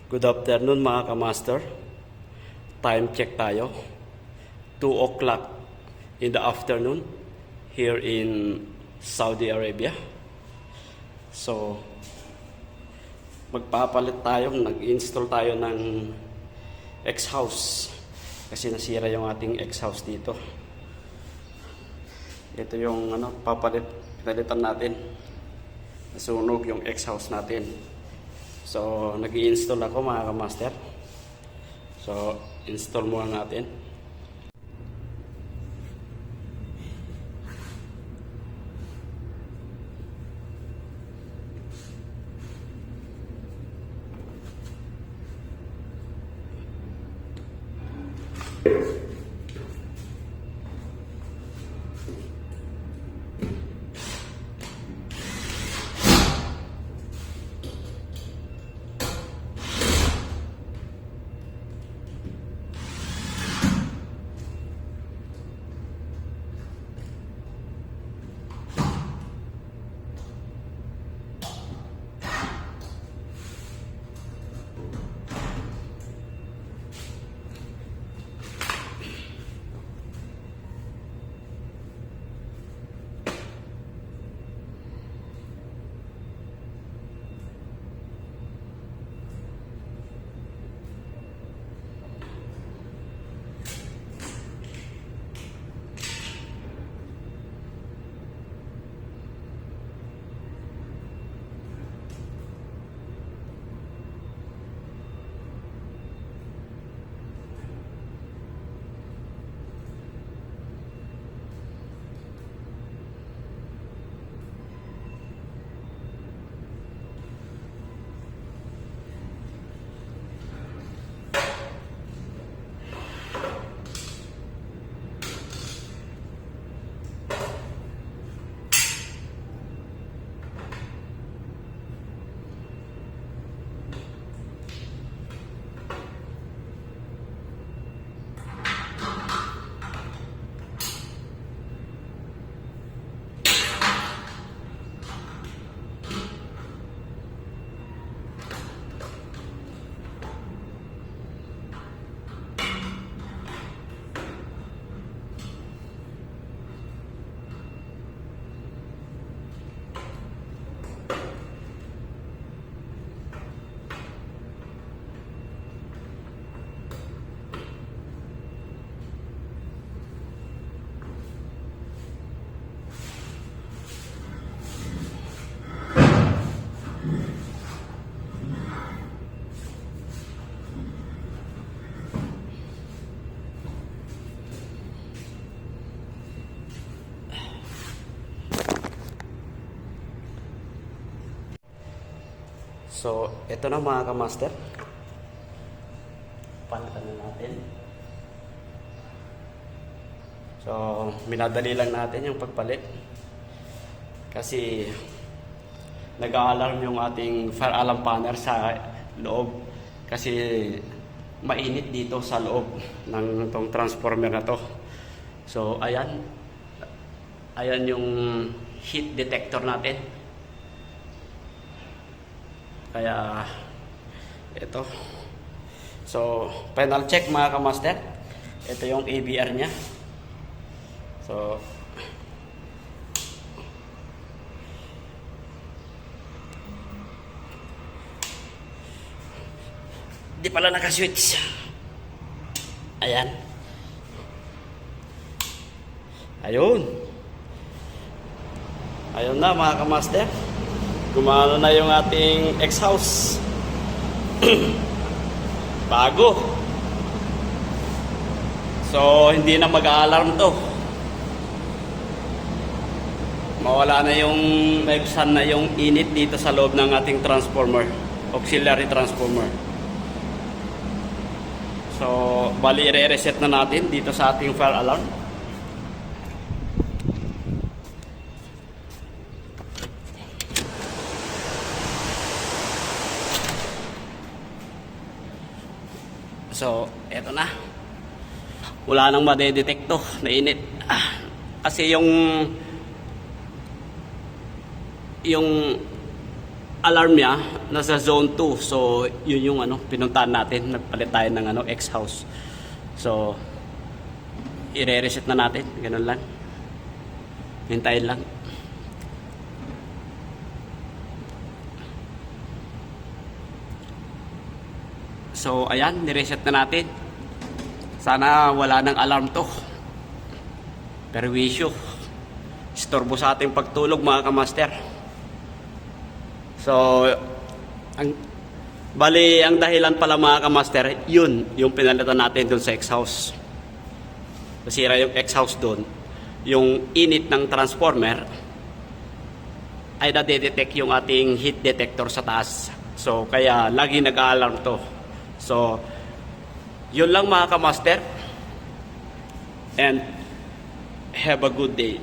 Good afternoon mga kamaster. Time check tayo. 2 o'clock in the afternoon here in Saudi Arabia. So, magpapalit tayo. Nag-install tayo ng X-house. Kasi nasira yung ating X-house dito. Ito yung pinalitan natin. Nasunog yung X-house natin. So, nag-i-install ako mga kamaster. So, install muna natin. So, ito na mga kamaster. Palitan na natin. So, minadali lang natin yung pagpalit. Kasi, nag-a-alarm yung ating fire alarm panel sa loob. Kasi, mainit dito sa loob ng itong transformer na to. So, ayan. Ayan yung heat detector natin. Kaya, ito. So, final check mga kamaster. Ito yung ABR nya. So, di pala naka-switch. Ayan. Ayun. Ayun na mga kamaster. Gumana na yung ating X-house. Bago. So, hindi na mag-a-alarm to. Mawala na yung naibsan na yung init dito sa loob ng ating transformer. Auxiliary transformer. So, bali i-reset na natin dito sa ating fire alarm. So, eto na. Wala nang madedetect to na init. Kasi yung alarm niya nasa zone 2. So, yun yung pinuntahan natin. Nagpalit tayo ng X-house. So, i-reset na natin. Ganun lang. Hintayin lang. So, ayan. Nireset na natin. Sana wala nang alarm to. Perwisyo. Istorbo sa ating pagtulog, mga kamaster. So, ang dahilan pala, mga kamaster, yun, yung pinalitan natin dun sa X-house. Nasira yung X-house dun. Yung init ng transformer ay nadedetect yung ating heat detector sa taas. So, kaya lagi nag-a-alarm to. So, yun lang, mga kamaster. And have a good day.